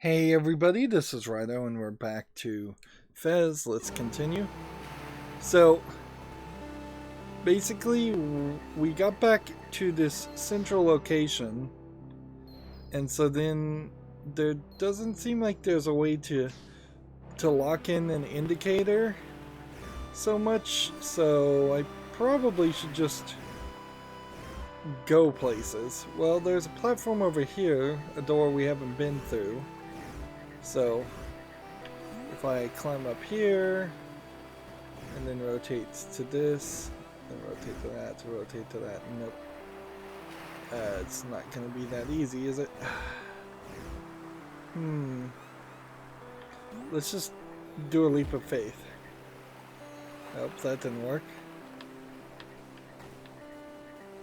Hey everybody, this is Rydo and we're back to Fez. Let's continue. So, basically, we got back to this central location, and so then there doesn't seem like there's a way to lock in an indicator so much, so I probably should just go places. Well, there's a platform over here, a door we haven't been through, so if I climb up here and then rotate to this, then rotate to that, to rotate to that, nope. It's not gonna be that easy, is it? Let's just do a leap of faith. Nope, that didn't work.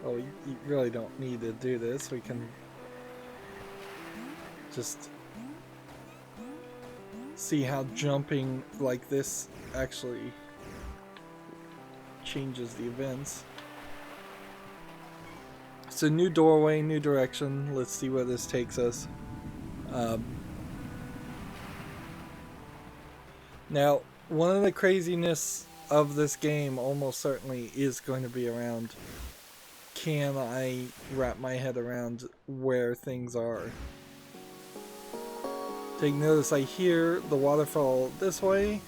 Oh, you really don't need to do this. We can just see how jumping like this actually changes the events. So new doorway, new direction. Let's see where this takes us. Now, one of the craziness of this game almost certainly is going to be around, can I wrap my head around where things are? Take notice, I hear the waterfall this way,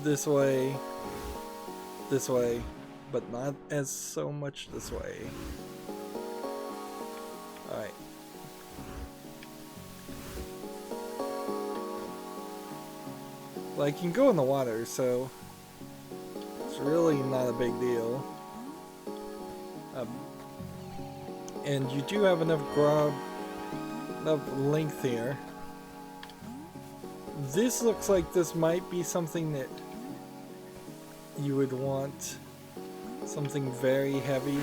this way, this way, but not as so much this way. Alright. Well, I can go in the water, so it's really not a big deal. And you do have enough length here. This looks like this might be something that you would want something very heavy.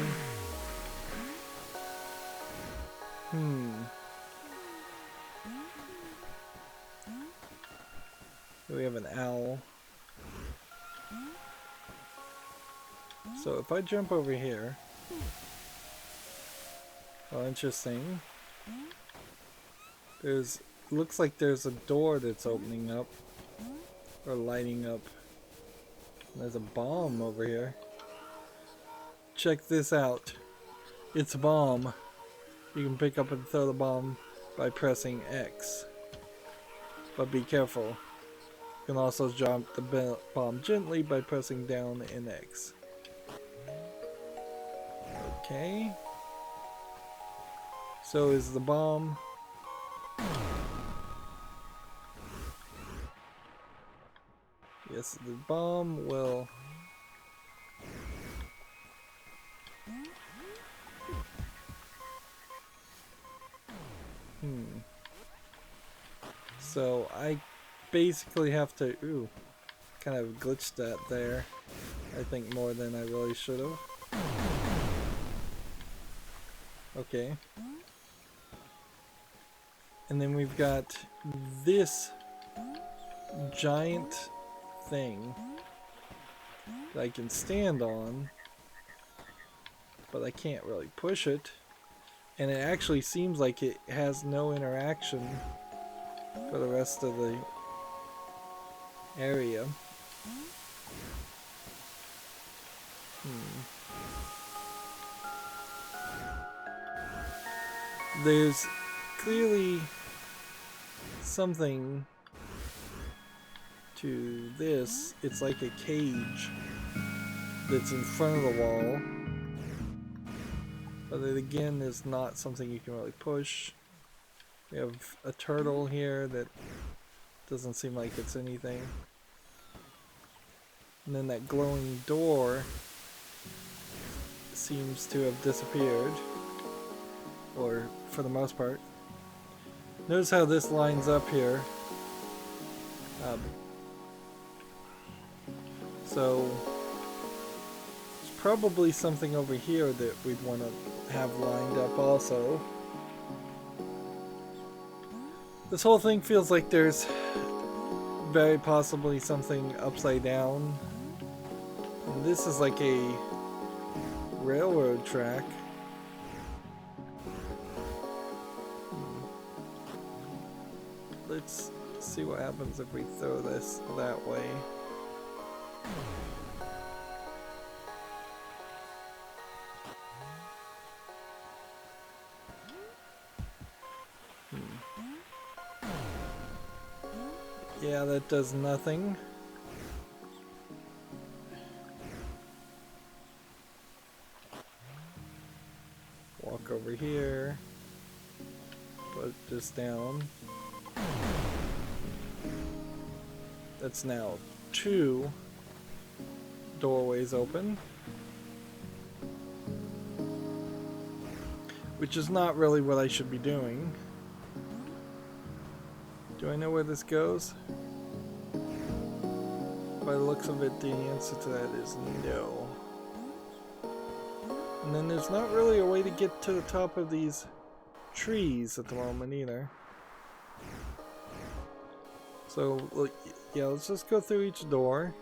We have an owl. So if I jump over here, oh, interesting. Looks like there's a door that's opening up or lighting up. There's a bomb over here. Check this out. It's a bomb. You can pick up and throw the bomb by pressing X. But be careful. You can also drop the bomb gently by pressing down and X. Okay. So is the bomb. Yes, the bomb will. So I basically have to. Ooh, kind of glitched that there. I think more than I really should have. Okay. And then we've got this giant thing that I can stand on, but I can't really push it, and it actually seems like it has no interaction for the rest of the area. There's clearly something to this. It's like a cage that's in front of the wall, but it again is not something you can really push. We have a turtle here that doesn't seem like it's anything, and then that glowing door seems to have disappeared, or for the most part. Notice how this lines up here. So there's probably something over here that we'd want to have lined up also. This whole thing feels like there's very possibly something upside down. And this is like a railroad track. let's see what happens if we throw this that way. Yeah, that does nothing. Walk over here. Put this down. That's now 2 doorways open. Which is not really what I should be doing. Do I know where this goes? By the looks of it, the answer to that is no. And then there's not really a way to get to the top of these trees at the moment either. So, yeah, let's just go through each door.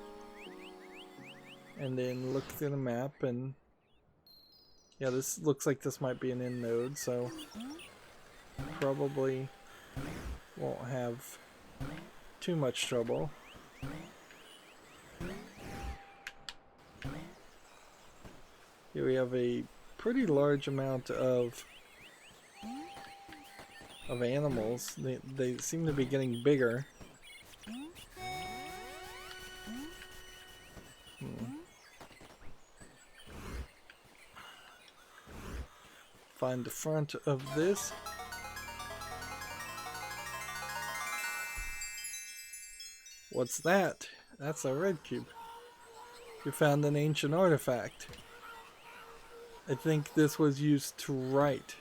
And then look through the map and... yeah, this looks like this might be an end node, so... probably won't have too much trouble. Here we have a pretty large amount of animals. They seem to be getting bigger. Find the front of this. What's that? That's a red cube. You found an ancient artifact. I think this was used to write.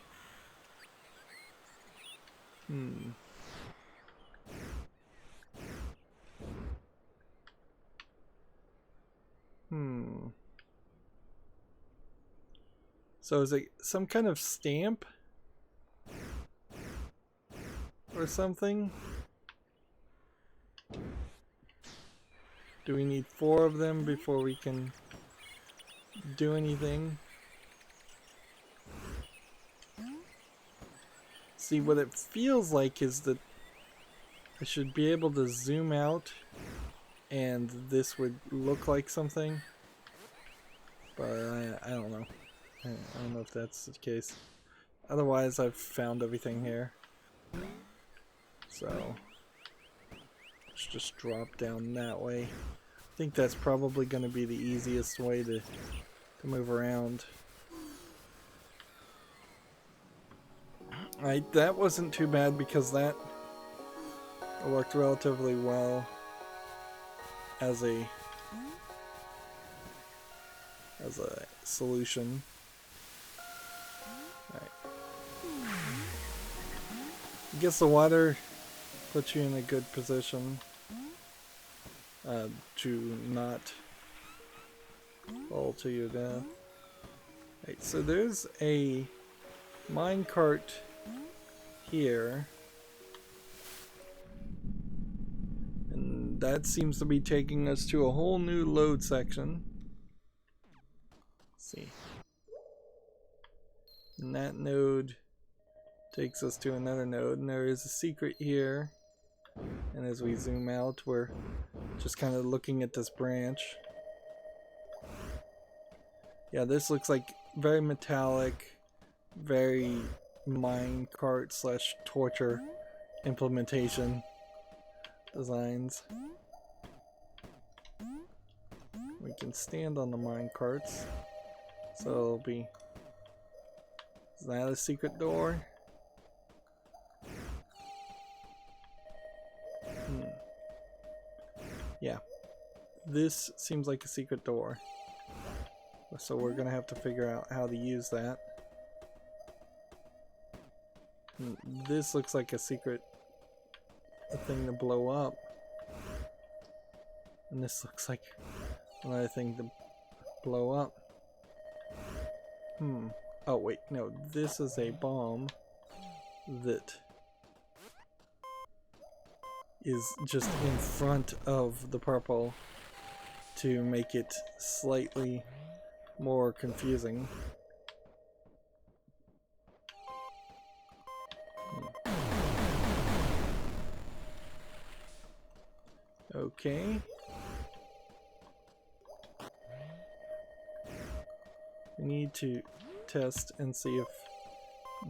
So is it some kind of stamp? Or something? Do we need 4 of them before we can do anything? See, what it feels like is that I should be able to zoom out and this would look like something. But I don't know. I don't know if that's the case. Otherwise, I've found everything here. So, let's just drop down that way. I think that's probably going to be the easiest way to move around. Alright, that wasn't too bad because that worked relatively well as a solution. Alright. I guess the water puts you in a good position to not fall to your death. Right, so there's a minecart here, and that seems to be taking us to a whole new load section. Let's see. And that node takes us to another node, and there is a secret here. And as we zoom out, we're just kind of looking at this branch. Yeah, this looks like very metallic, very minecart slash torture implementation designs. We can stand on the minecarts, so it'll be... is that a secret door? Yeah, this seems like a secret door, so we're gonna have to figure out how to use that. This looks like a secret thing to blow up, and this looks like another thing to blow up. Oh wait, no, this is a bomb that is just in front of the purple to make it slightly more confusing. Okay. We need to test and see if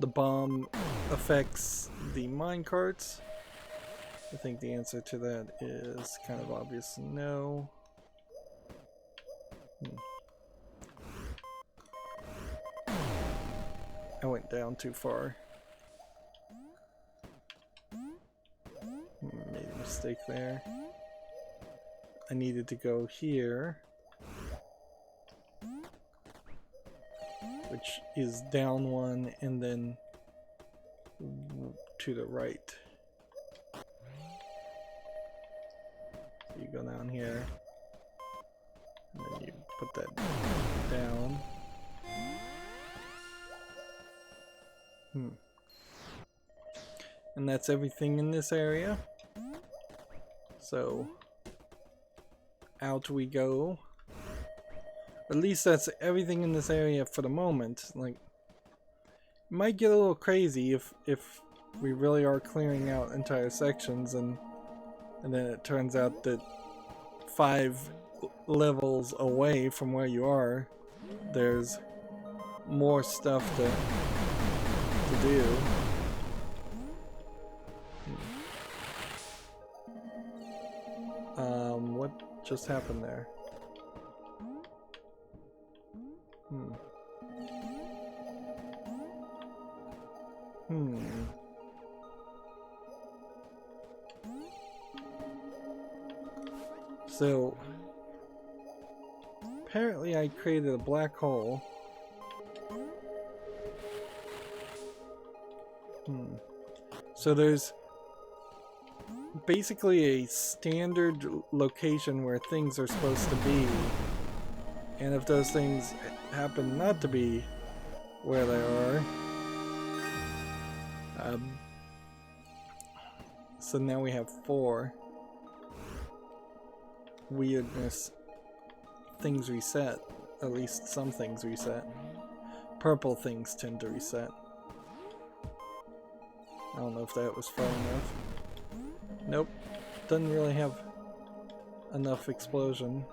the bomb affects the minecarts. I think the answer to that is kind of obvious. No. I went down too far. Made a mistake there. I needed to go here, which is down one and then to the right. So you go down here and then you put that down. And that's everything in this area. So out we go. At least that's everything in this area for the moment. Like, it might get a little crazy if we really are clearing out entire sections and then it turns out that 5 levels away from where you are, there's more stuff to do. What just happened there? So apparently I created a black hole. So there's basically a standard location where things are supposed to be, and if those things happen not to be where they are, so now we have 4 weirdness things reset. At least some things reset. Purple things tend to reset. I don't know if that was far enough. Nope, doesn't really have enough explosion.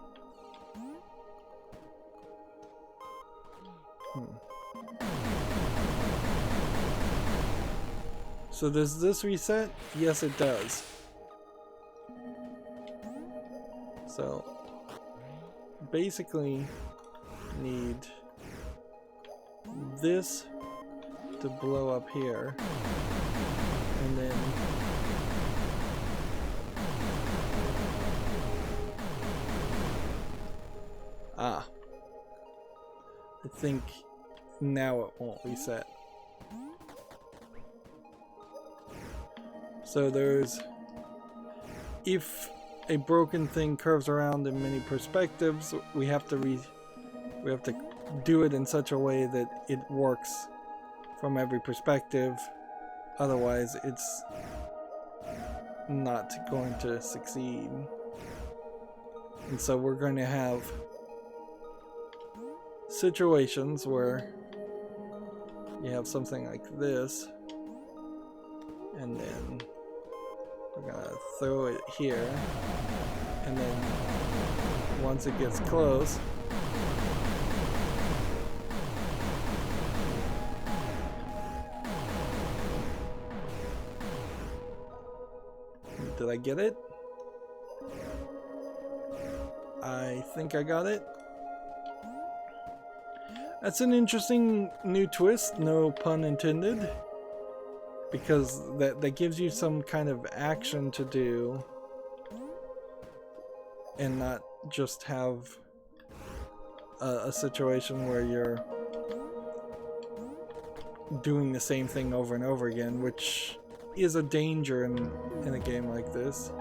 So does this reset? Yes, it does. So basically need this to blow up here, and then I think now it won't reset. So there's, if a broken thing curves around in many perspectives, we have to do it in such a way that it works from every perspective. Otherwise, it's not going to succeed. And so we're going to have situations where you have something like this, and then we're gonna throw it here, and then once it gets close, did I get it? I think I got it. That's an interesting new twist, no pun intended, because that gives you some kind of action to do and not just have a situation where you're doing the same thing over and over again, which is a danger in a game like this.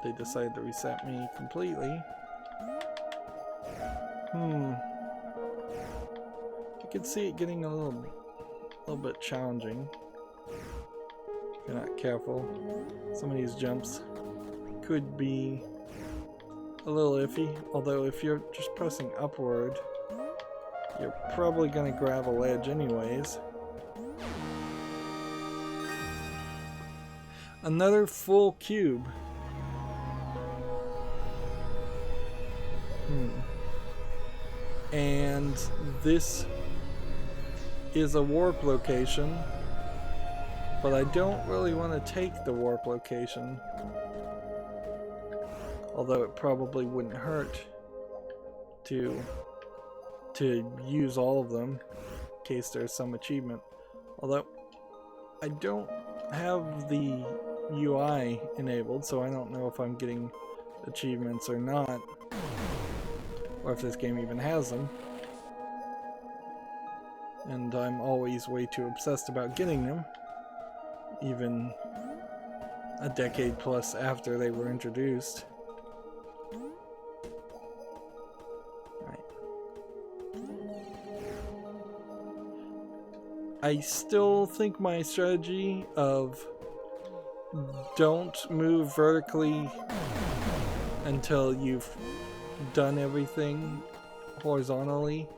They decided to reset me completely. I could see it getting a little bit challenging if you're not careful. Some of these jumps could be a little iffy, although if you're just pressing upward, you're probably going to grab a ledge anyways. Another full cube. And this is a warp location, but I don't really want to take the warp location, although it probably wouldn't hurt to use all of them in case there's some achievement. Although I don't have the UI enabled, so I don't know if I'm getting achievements or not, or if this game even has them. And I'm always way too obsessed about getting them, even a decade plus after they were introduced. I still think my strategy of don't move vertically until you've done everything horizontally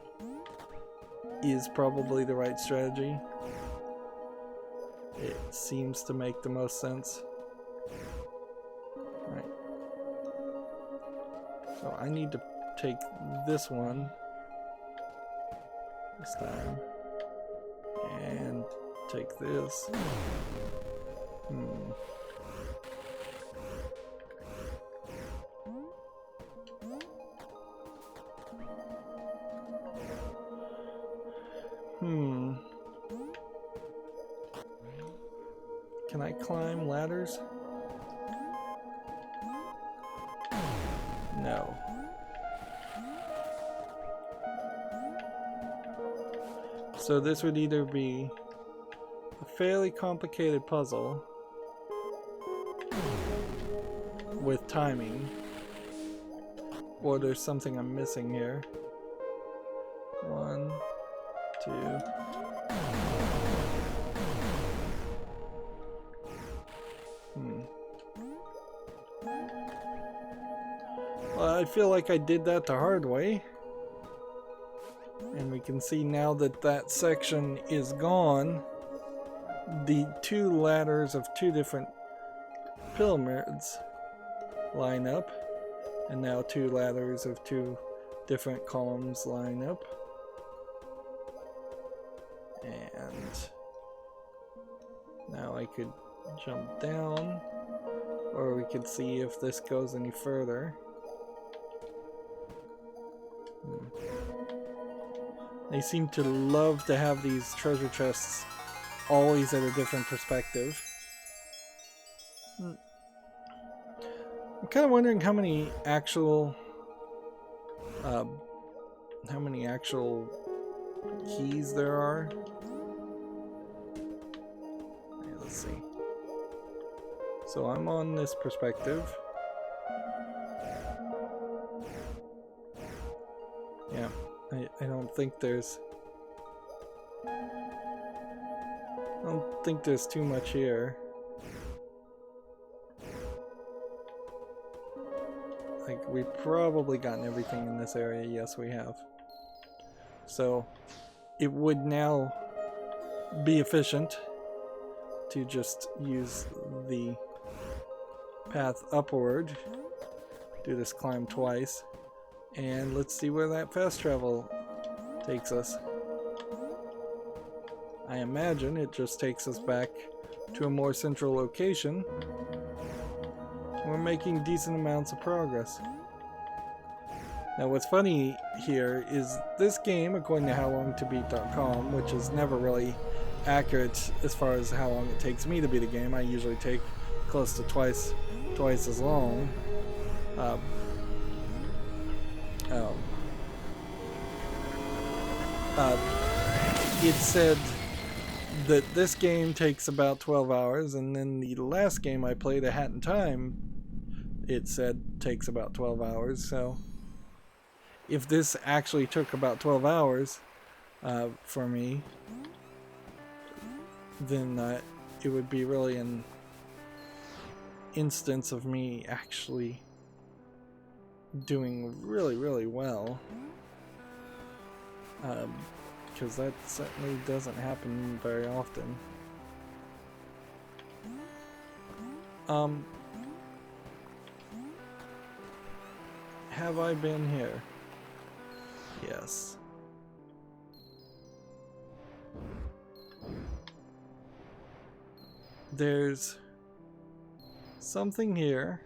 is probably the right strategy. It seems to make the most sense. Right. So I need to take this one this time. And take this. Can I climb ladders? No. So this would either be a fairly complicated puzzle with timing, or there's something I'm missing here. 1, 2. Well, I feel like I did that the hard way. And we can see now that that section is gone, the two ladders of two different pyramids line up, and now two ladders of two different columns line up. And now I could jump down, or we could see if this goes any further. They seem to love to have these treasure chests always at a different perspective. I'm kind of wondering how many actual keys there are. Okay, let's see. So I'm on this perspective. Yeah. I don't think there's too much here. Like, we've probably gotten everything in this area. Yes, we have. So it would now be efficient to just use the path upward, do this climb twice, and let's see where that fast travel takes us. I imagine it just takes us back to a more central location. We're making decent amounts of progress. Now what's funny here is this game, according to howlongtobeat.com, which is never really accurate as far as how long it takes me to beat a game. I usually take close to twice as long. It said that this game takes about 12 hours, and then the last game I played, A Hat in Time, it said takes about 12 hours. So if this actually took about 12 hours for me, then it would be really an instance of me actually doing really, really well. Because that certainly doesn't happen very often. Have I been here? Yes. There's something here,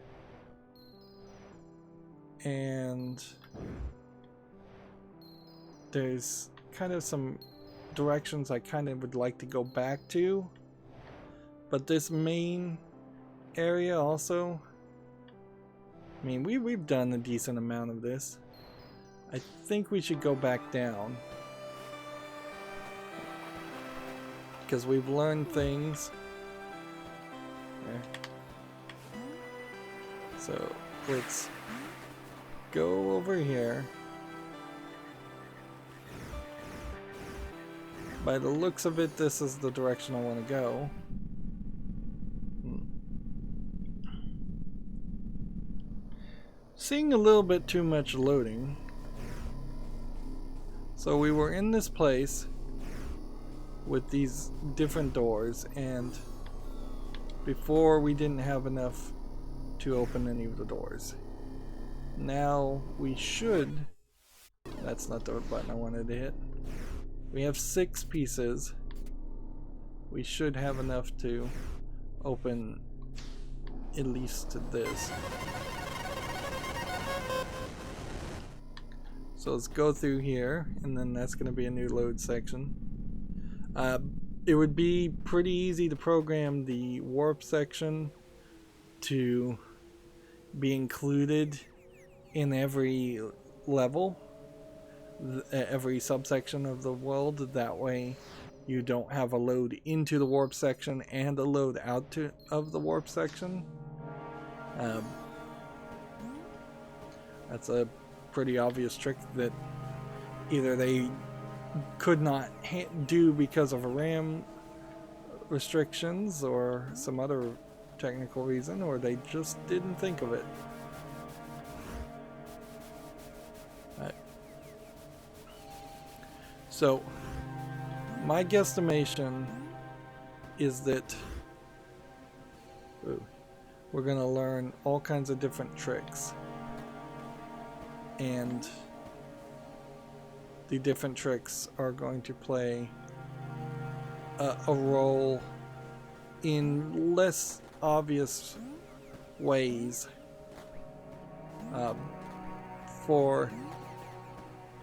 and there's kind of some directions I kind of would like to go back to, but this main area also, I mean, we've done a decent amount of this. I think we should go back down because we've learned things. There. So let's go over here. By the looks of it, this is the direction I want to go. Seeing a little bit too much loading. So we were in this place with these different doors, and before we didn't have enough to open any of the doors. Now we should, that's not the button I wanted to hit. We have 6 pieces. We should have enough to open at least to this. So let's go through here, and then that's going to be a new load section. It would be pretty easy to program the warp section to be included in every level, every subsection of the world. That way you don't have a load into the warp section and a load out of the warp section. That's a pretty obvious trick that either they could not do because of RAM restrictions or some other technical reason, or they just didn't think of it. So my guesstimation is that we're going to learn all kinds of different tricks, and the different tricks are going to play a role in less obvious ways for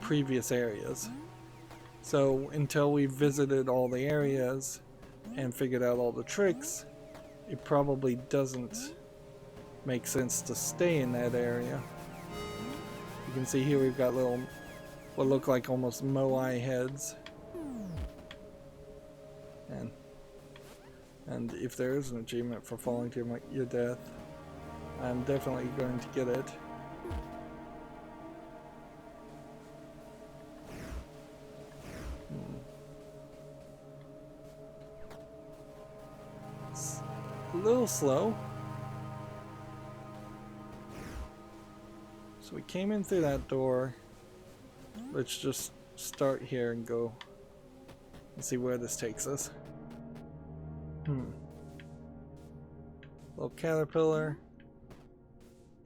previous areas. So until we visited all the areas and figured out all the tricks, it probably doesn't make sense to stay in that area. You can see here we've got little, what look like almost moai heads. And if there is an achievement for falling to your death, I'm definitely going to get it. It's a little slow. So we came in through that door. Let's just start here and go and see where this takes us. Little caterpillar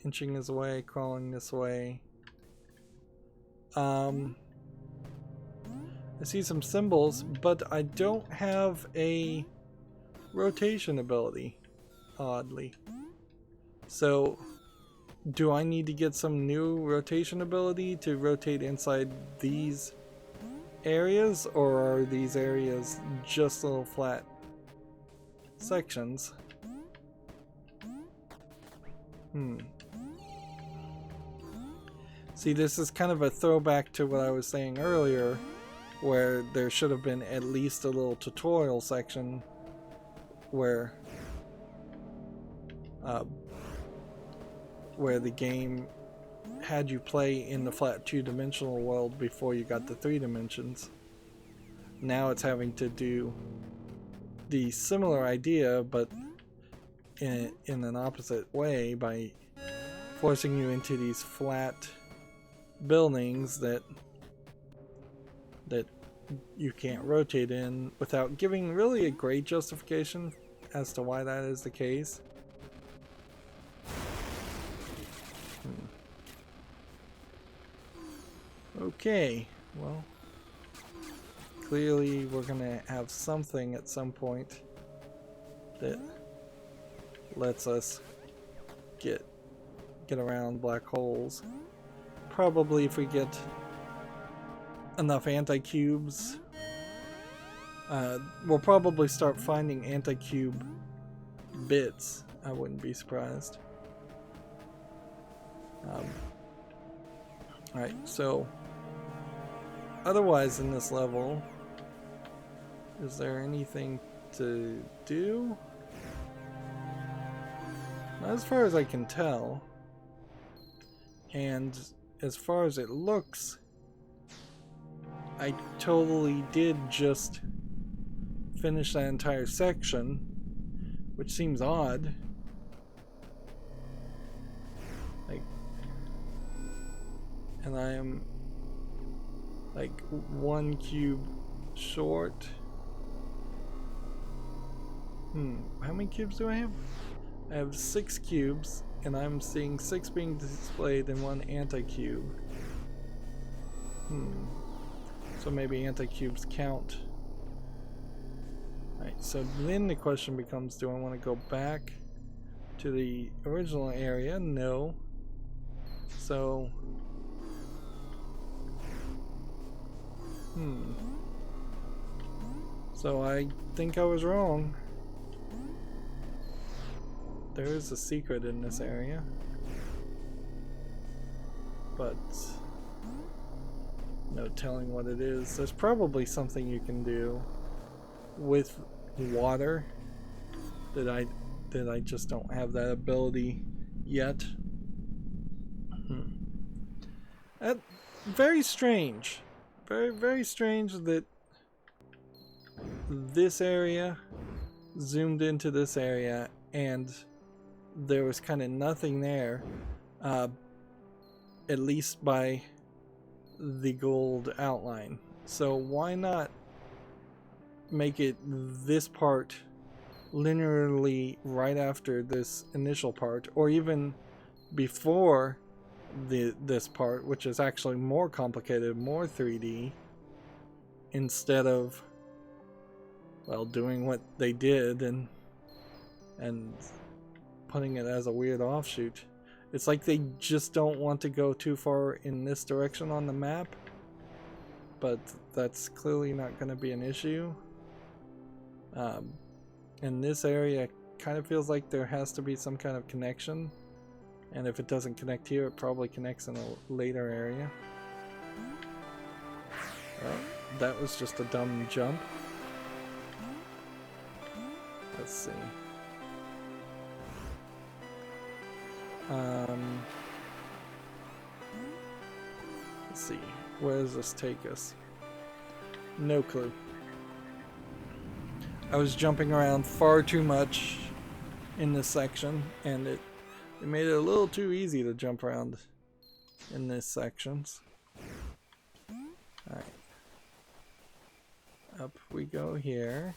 inching his way, crawling this way. I see some symbols, but I don't have a rotation ability, oddly. So do I need to get some new rotation ability to rotate inside these areas, or are these areas just little flat sections? See, this is kind of a throwback to what I was saying earlier, where there should have been at least a little tutorial section where the game had you play in the flat 2-dimensional world before you got the 3 dimensions. Now it's having to do the similar idea, but in an opposite way, by forcing you into these flat buildings that you can't rotate in, without giving really a great justification as to why that is the case. Okay, well, clearly we're gonna have something at some point that lets us get around black holes. Probably if we get enough anti-cubes. We'll probably start finding anti-cube bits. I wouldn't be surprised. Alright, so otherwise in this level, is there anything to do? Not as far as I can tell. And as far as it looks, I totally did just finish that entire section, which seems odd. Like, and I am like 1 cube short. How many cubes do I have? I have 6 cubes, and I'm seeing 6 being displayed in 1 anti-cube. So maybe anti-cubes count. Alright, so then the question becomes, do I want to go back to the original area? No. So... So I think I was wrong. There is a secret in this area. But... no telling what it is. There's probably something you can do with water that I just don't have that ability yet. Very strange. Very, very strange that this area zoomed into this area and there was kind of nothing there, at least by the gold outline. So why not make it this part linearly right after this initial part, or even before this part, which is actually more complicated, more 3D, instead of, well, doing what they did and putting it as a weird offshoot. It's like they just don't want to go too far in this direction on the map, but that's clearly not going to be an issue. In this area, it kind of feels like there has to be some kind of connection, and if it doesn't connect here, it probably connects in a later area. That was just a dumb jump. Let's see. Let's see. Where does this take us? No clue. I was jumping around far too much in this section, and it made it a little too easy to jump around in these sections. Alright. Up we go here.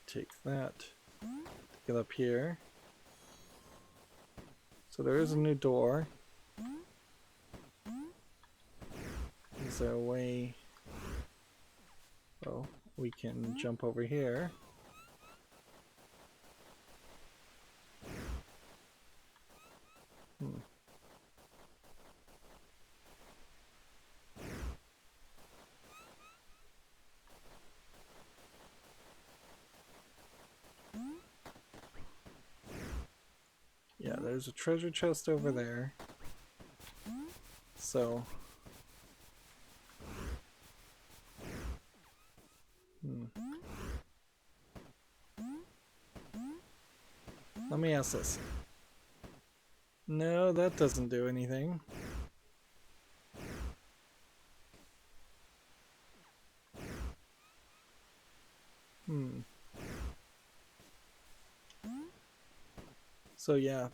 Take that to get up here. So there is a new door. Is there a way? Oh, we can jump over here. Yeah, there's a treasure chest over there. So... Let me ask this. No, that doesn't do anything. So yeah,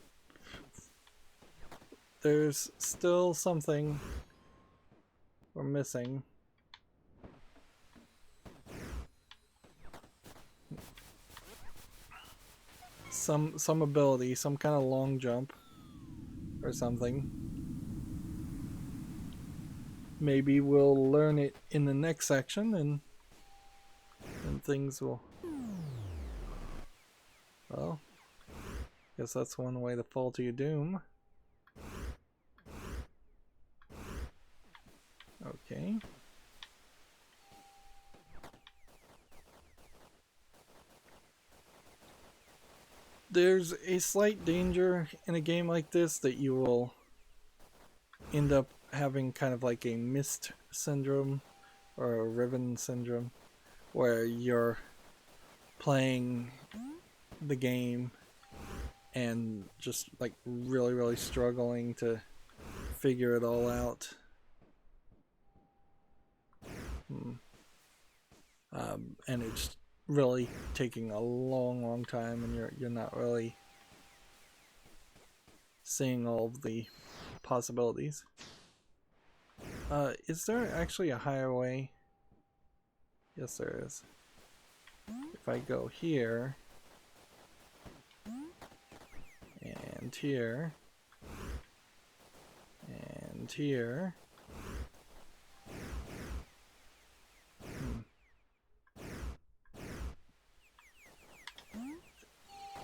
there's still something we're missing. Some ability, some kind of long jump or something. Maybe we'll learn it in the next section and things will... Well, guess that's one way to fall to your doom. Okay. There's a slight danger in a game like this that you will end up having kind of like a mist syndrome or a ribbon syndrome, where you're playing the game and just like really struggling to figure it all out. And it's really taking a long time, and you're not really seeing all of the possibilities. Is there actually a higher way? Yes, there is. If I go here and here and here.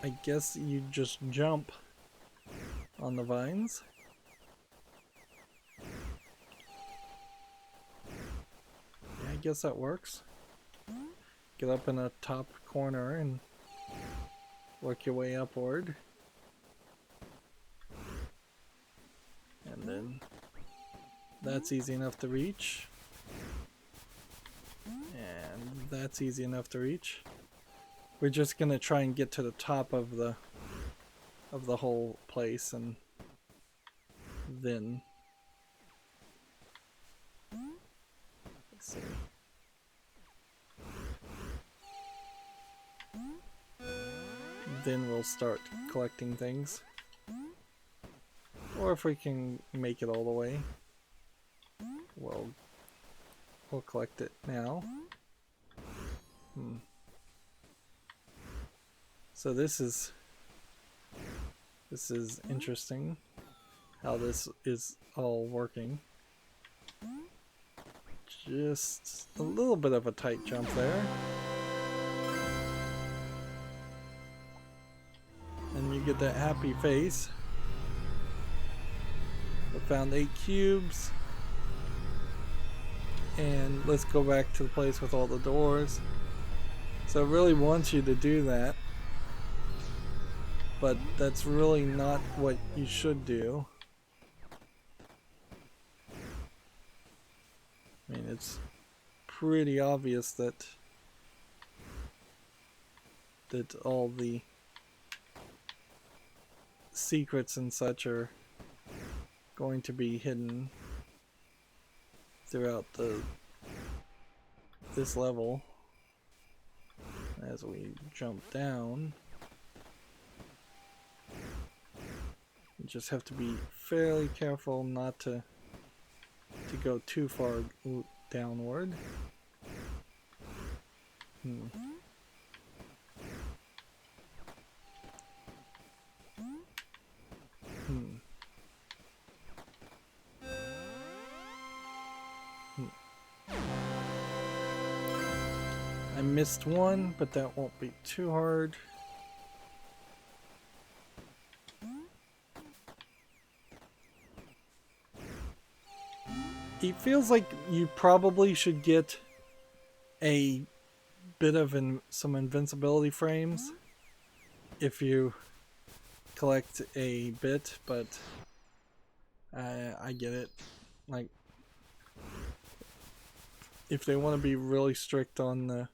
I guess you just jump on the vines. Yeah, I guess that works. Get up in the top corner and work your way upward. And then that's easy enough to reach. And that's easy enough to reach. We're just gonna try and get to the top of the whole place, and then let's see. Then we'll start collecting things. Or if we can make it all the way, we'll collect it now. So this is interesting, how this is all working. Just a little bit of a tight jump there. And you get that happy face. We found 8 cubes. And let's go back to the place with all the doors. So it really wants you to do that. But that's really not what you should do. I mean, it's pretty obvious that all the secrets and such are going to be hidden throughout this level as we jump down. You just have to be fairly careful not to go too far downward. I missed one, but that won't be too hard. It feels like you probably should get a bit of some invincibility frames if you collect a bit, but I get it. Like, if they want to be really strict on the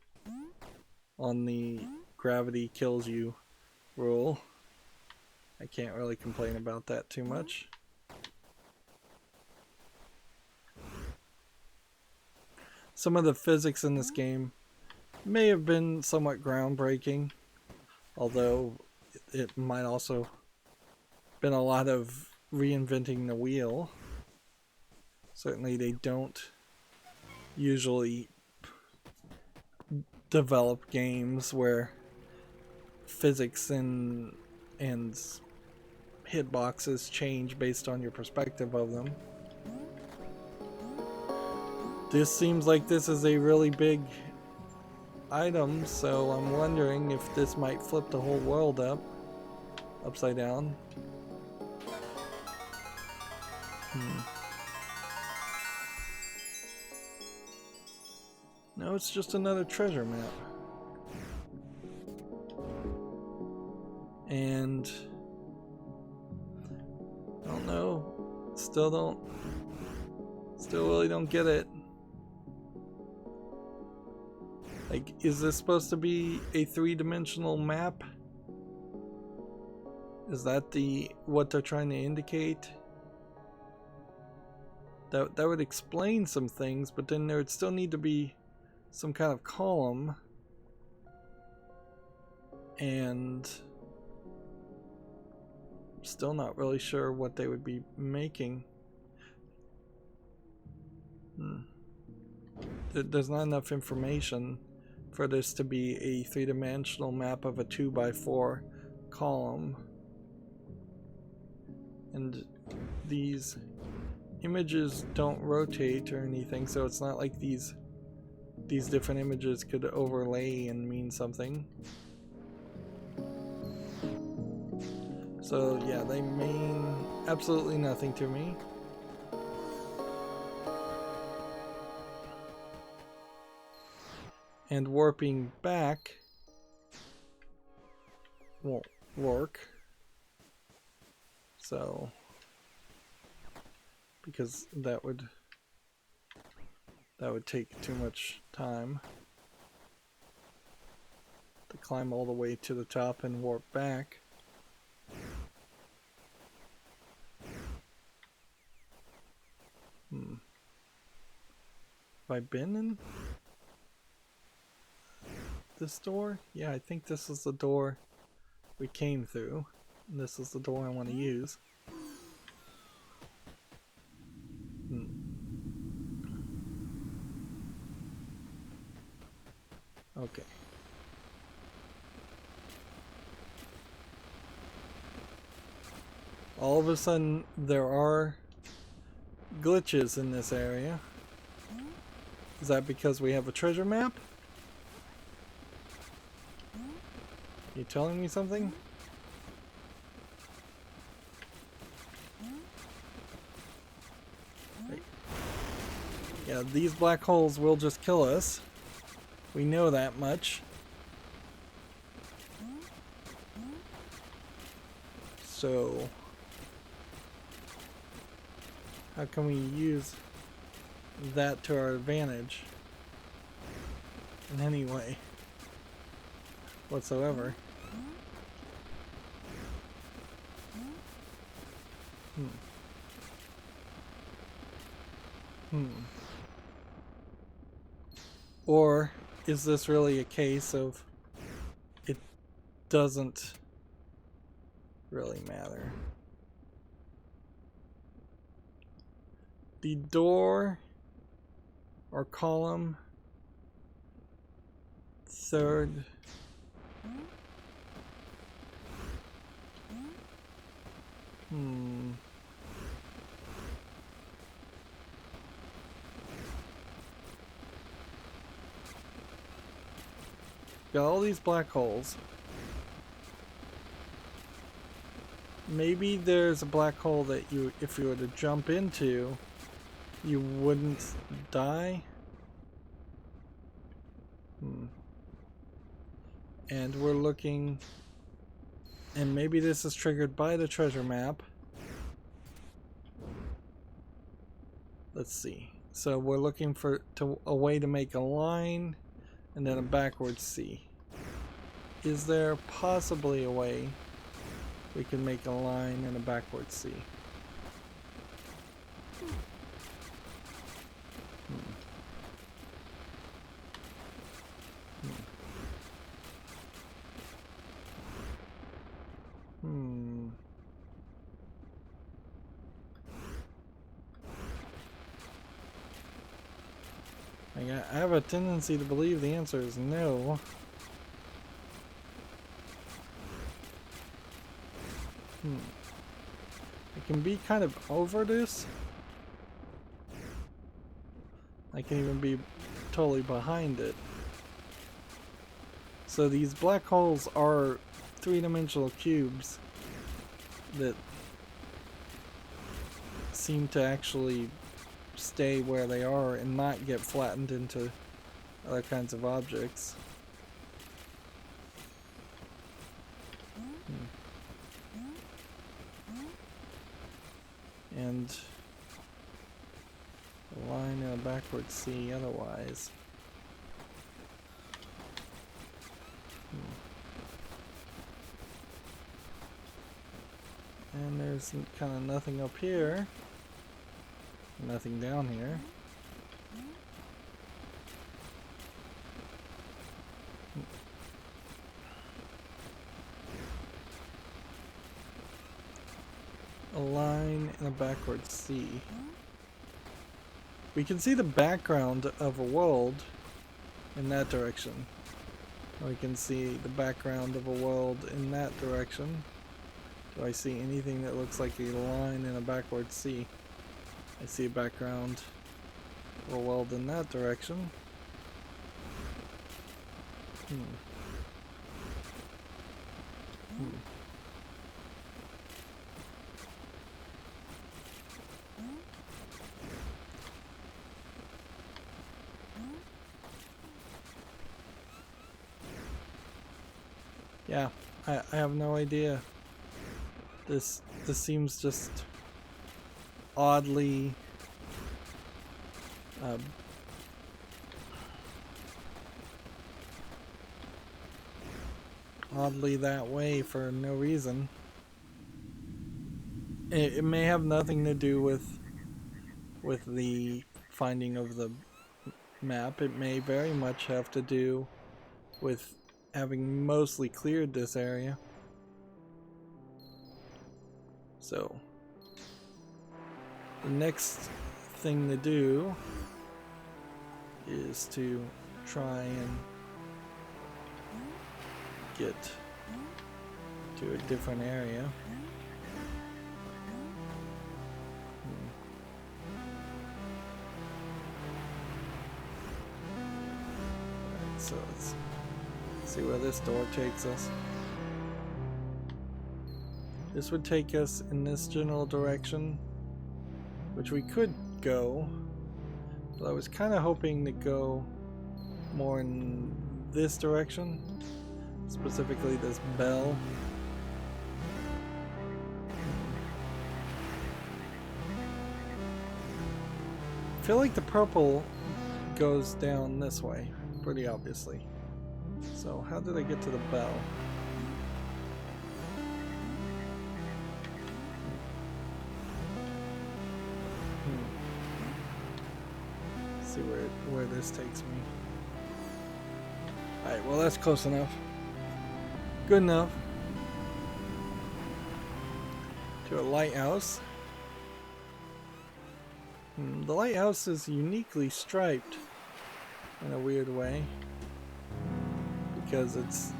gravity kills you rule, I can't really complain about that too much. Some of the physics in this game may have been somewhat groundbreaking, although it might also been a lot of reinventing the wheel. Certainly they don't usually develop games where physics and hitboxes change based on your perspective of them. This seems like this is a really big item, so I'm wondering if this might flip the whole world upside down. No, it's just another treasure map. And I don't know. Still really don't get it. Like, is this supposed to be a three-dimensional map? Is that what they're trying to indicate? That would explain some things, but then there would still need to be some kind of column. And still not really sure what they would be making. There's not enough information for this to be a three-dimensional map of a 2x4 column. And these images don't rotate or anything, so it's not like these different images could overlay and mean something. So yeah, they mean absolutely nothing to me. And warping back won't work. So, because that would take too much time to climb all the way to the top and warp back. Have I been in this door? Yeah, I think this is the door we came through. And this is the door I want to use. Okay. All of a sudden, there are glitches in this area. Is that because we have a treasure map? You telling me something? Right. Yeah, these black holes will just kill us. We know that much. So, how can we use that to our advantage in any way whatsoever? Or is this really a case of it doesn't really matter? The door or column, third, got all these black holes. Maybe there's a black hole that if you were to jump into, you wouldn't die. And we're looking, and maybe this is triggered by the treasure map. Let's see. So we're looking for a way to make a line and then a backwards C. Is there possibly a way we can make a line and a backwards C? I have a tendency to believe the answer is no. I can be kind of over this. I can even be totally behind it. So these black holes are three-dimensional cubes that seem to actually stay where they are and not get flattened into other kinds of objects. And a line and a backward C otherwise. And there's kind of nothing up here. Nothing down here. A line and a backward C. We can see the background of a world in that direction. We can see the background of a world in that direction. Do I see anything that looks like a line and a backward C? I see a background of a world in that direction. Yeah, I have no idea. This seems just oddly oddly that way for no reason. It may have nothing to do with the finding of the map. It may very much have to do with having mostly cleared this area. So the next thing to do is to try and get to a different area. Alright, so let's see where this door takes us. This would take us in this general direction, which we could go, but I was kind of hoping to go more in this direction, specifically this bell. I feel like the purple goes down this way, pretty obviously. So how did I get to the bell? See where this takes me. Alright, well that's close enough. Good enough. To a lighthouse. The lighthouse is uniquely striped in a weird way, because it's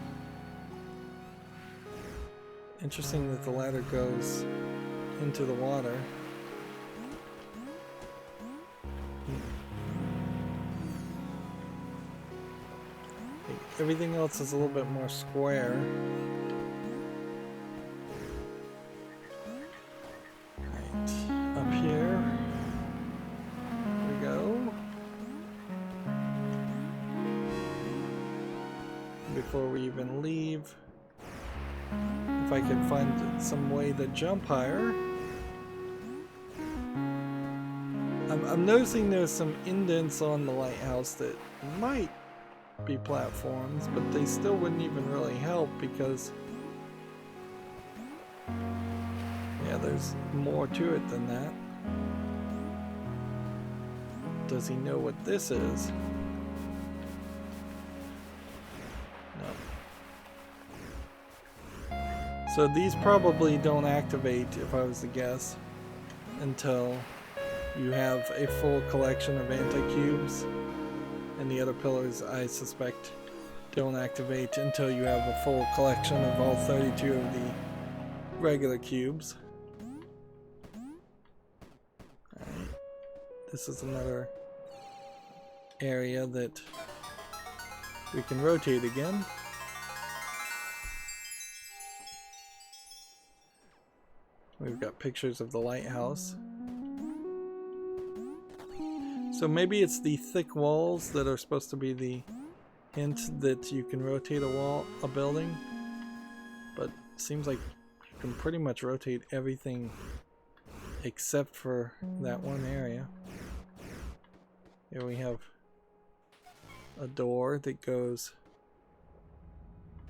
interesting that the ladder goes into the water. Everything else is a little bit more square. Right, up here we go. Before we even leave, if I can find some way to jump higher. I'm noticing there's some indents on the lighthouse that might be platforms, but they still wouldn't even really help because yeah, there's more to it than that. Does he know what this is? No. So these probably don't activate, if I was to guess, until you have a full collection of anti-cubes And the other pillars, I suspect, don't activate until you have a full collection of all 32 of the regular cubes. Alright. This is another area that we can rotate again. We've got pictures of the lighthouse. So maybe it's the thick walls that are supposed to be the hint that you can rotate a building. But it seems like you can pretty much rotate everything except for that one area. Here we have a door that goes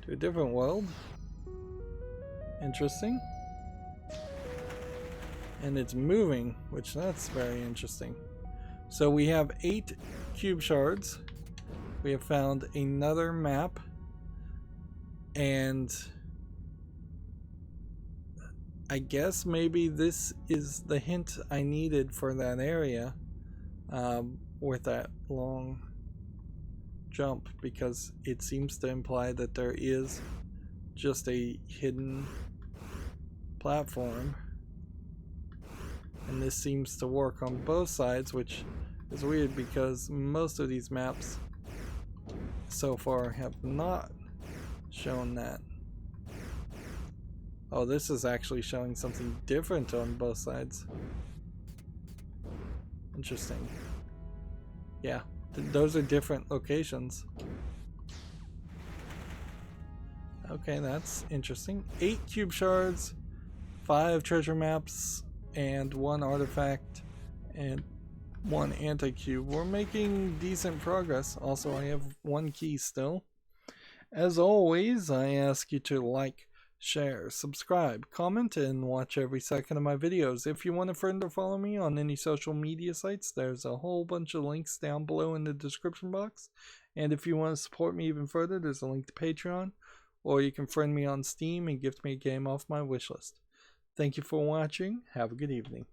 to a different world. Interesting. And it's moving, which that's very interesting. So we have 8 cube shards. We have found another map, and I guess maybe this is the hint I needed for that area with that long jump, because it seems to imply that there is just a hidden platform. And this seems to work on both sides, which is weird because most of these maps so far have not shown that. Oh, this is actually showing something different on both sides. Interesting. Yeah, those are different locations. Okay, that's interesting. 8 cube shards, 5 treasure maps, and 1 artifact, and 1 anti-cube. We're making decent progress. Also, I have 1 key still. As always, I ask you to like, share, subscribe, comment, and watch every second of my videos. If you want a friend or follow me on any social media sites, there's a whole bunch of links down below in the description box. And if you want to support me even further, there's a link to Patreon, or you can friend me on Steam and gift me a game off my wishlist. Thank you for watching. Have a good evening.